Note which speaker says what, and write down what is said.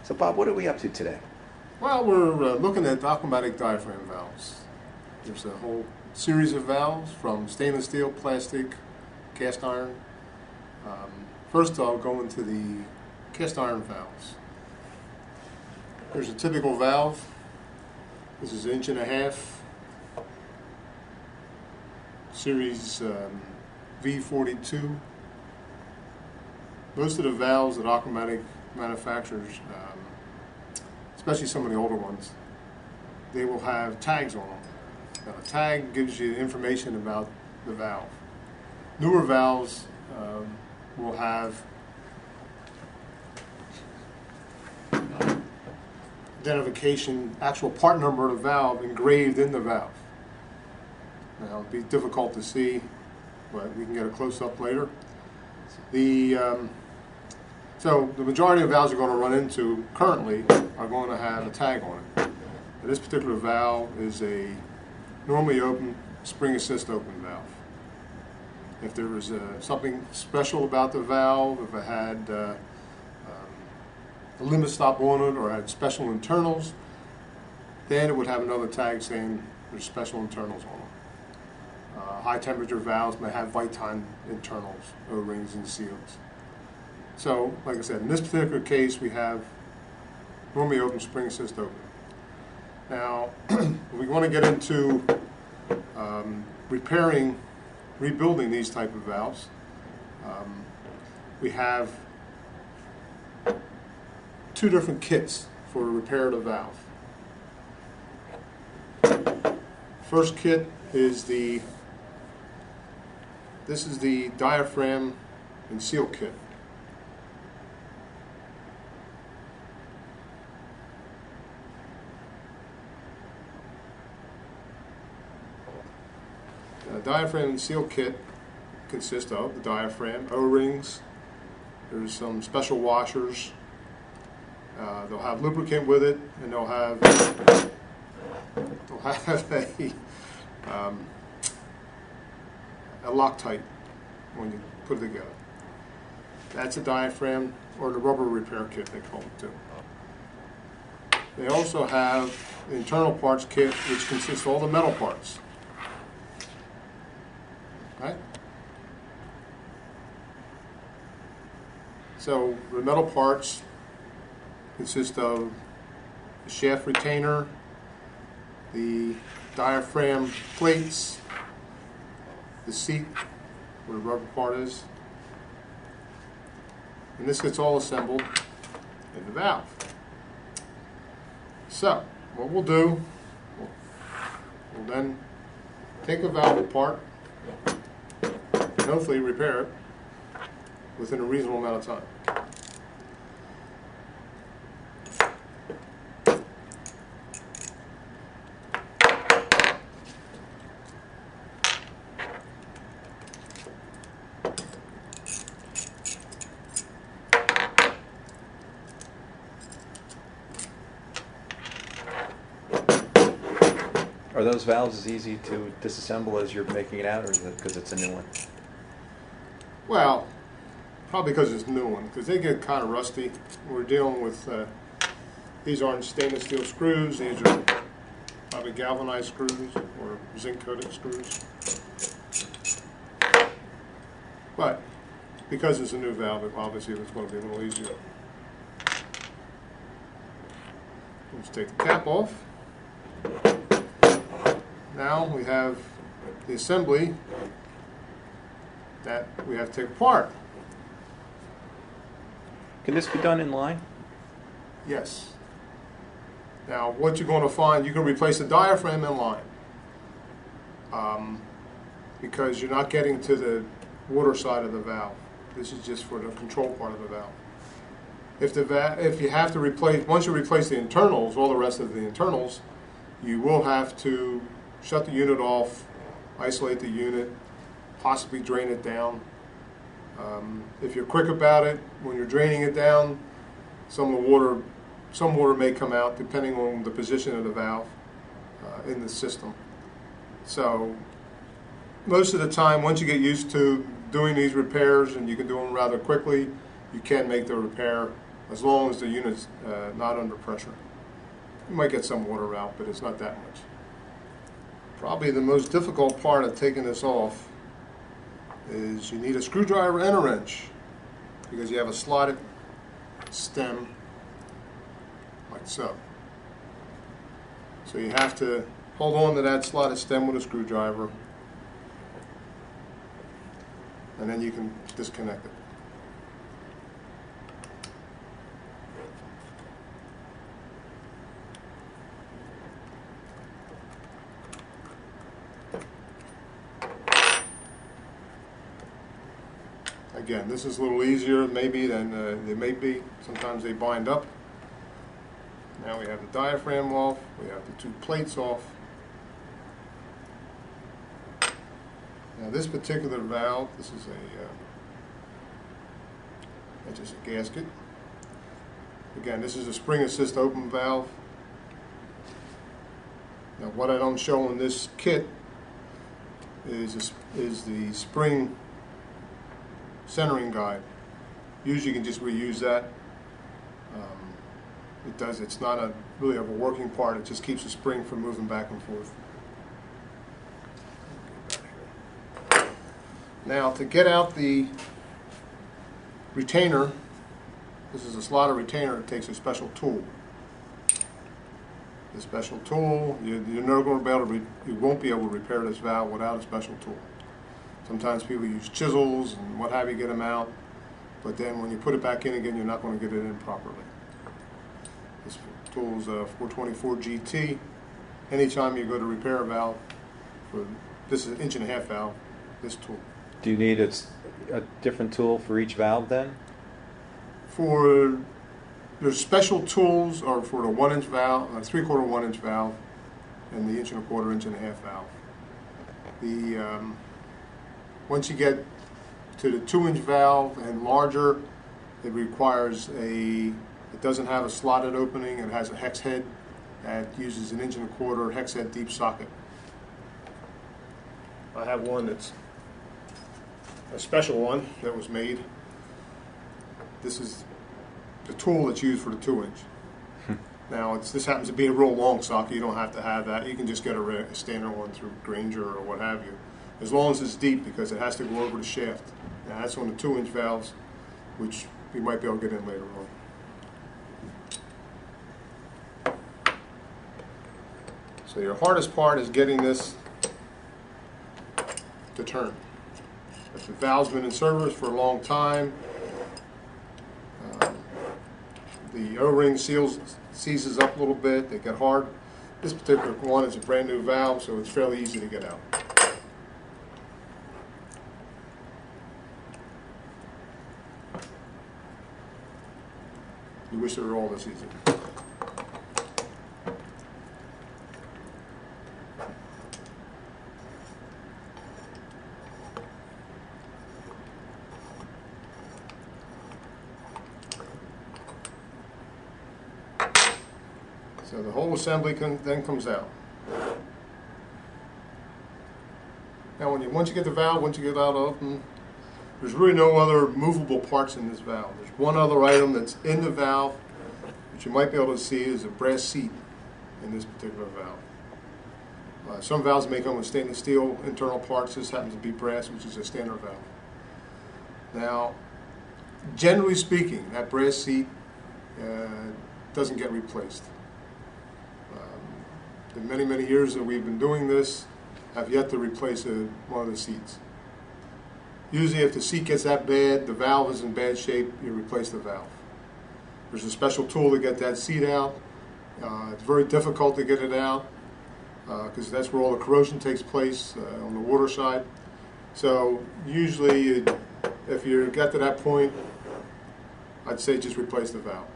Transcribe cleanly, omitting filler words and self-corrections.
Speaker 1: So Bob, what are we up to today?
Speaker 2: Well, we're looking at AquaMatic diaphragm valves. There's a whole series of valves from stainless steel, plastic, cast iron. First I'll go into the cast iron valves. There's a typical valve. This is 1.5 inch. Series V42. Most of the valves that AquaMatic manufactures, especially some of the older ones, they will have tags on them. Now, the tag gives you information about the valve. Newer valves will have identification, actual part number of the valve engraved in the valve. Now, it'll be difficult to see, but we can get a close-up later. So the majority of valves you're going to run into currently are going to have a tag on it. Now, this particular valve is a normally open spring assist open valve. If there was something special about the valve, if it had a limit stop on it or had special internals, then it would have another tag saying there's special internals on it. High temperature valves may have Viton internals, O-rings and seals. So, like I said, in this particular case we have normally open spring assist open. Now, we want to get into rebuilding these type of valves. We have two different kits for repair of the valve. First kit is this is the diaphragm and seal kit. The diaphragm and seal kit consists of the diaphragm, O-rings, there's some special washers, they'll have lubricant with it, and they'll have a Loctite when you put it together. That's a diaphragm, or the rubber repair kit they call it too. They also have the internal parts kit, which consists of all the metal parts. Right? So the metal parts consist of the shaft retainer, the diaphragm plates, the seat where the rubber part is, and this gets all assembled in the valve. So what we'll do, we'll then take a valve apart and hopefully repair it within a reasonable amount of time.
Speaker 1: Are those valves as easy to disassemble as you're making it out, or is it because it's a new one?
Speaker 2: Well, probably because it's a new one, because they get kind of rusty. We're dealing with, these aren't stainless steel screws, these are probably galvanized screws or zinc coated screws. But because it's a new valve, obviously it's going to be a little easier. Let's take the cap off. Now we have the assembly that we have to take apart.
Speaker 1: Can this be done in line?
Speaker 2: Yes. Now what you're going to find, you can replace the diaphragm in line because you're not getting to the water side of the valve. This is just for the control part of the valve. If you have to replace, once you replace the internals, all the rest of the internals, you will have to shut the unit off, isolate the unit, possibly drain it down. If you're quick about it, when you're draining it down, some water may come out depending on the position of the valve in the system. So most of the time, once you get used to doing these repairs, and you can do them rather quickly, you can make the repair as long as the unit's not under pressure. You might get some water out, but it's not that much. Probably the most difficult part of taking this off is you need a screwdriver and a wrench, because you have a slotted stem like so. So you have to hold on to that slotted stem with a screwdriver, and then you can disconnect it. Again, this is a little easier maybe than it may be. Sometimes they bind up. Now we have the diaphragm off, we have the two plates off. Now this particular valve, this is just a gasket. Again, this is a spring assist open valve. Now what I don't show in this kit is the spring centering guide. Usually you can just reuse that. It's not really a working part, it just keeps the spring from moving back and forth. Now to get out the retainer, this is a slotted retainer, it takes a special tool. The special tool, you're never going to be able to, you won't be able to repair this valve without a special tool. Sometimes people use chisels and what have you, get them out, but then when you put it back in again, you're not going to get it in properly. This tool is a 424 GT. Anytime you go to repair a valve, this is an 1.5-inch valve, this tool.
Speaker 1: Do you need a different tool for each valve then?
Speaker 2: There's special tools are for the 1-inch valve, 3/4 1-inch valve, and the 1 1/4, 1.5-inch valve. Once you get to the 2-inch valve and larger, it requires it doesn't have a slotted opening, it has a hex head that uses an 1 1/4 hex head deep socket. I have one that's a special one that was made. This is the tool that's used for the 2-inch. Now this happens to be a real long socket, you don't have to have that. You can just get a standard one through Granger or what have you. As long as it's deep, because it has to go over the shaft. Now that's on the 2-inch valves, which we might be able to get in later on. So your hardest part is getting this to turn. If the valve's been in service for a long time, the O-ring seizes up a little bit, they get hard. This particular one is a brand new valve, so it's fairly easy to get out. You wish they were all this easy. So the whole assembly then comes out. Now once you get the valve, once you get it out open, there's really no other movable parts in this valve. There's one other item that's in the valve, which you might be able to see is a brass seat in this particular valve. Some valves may come with stainless steel internal parts. This happens to be brass, which is a standard valve. Now, generally speaking, that brass seat doesn't get replaced. The many, many years that we've been doing this, I've yet to replace one of the seats. Usually if the seat gets that bad, the valve is in bad shape, you replace the valve. There's a special tool to get that seat out. It's very difficult to get it out because that's where all the corrosion takes place on the water side. So usually if you get to that point, I'd say just replace the valve.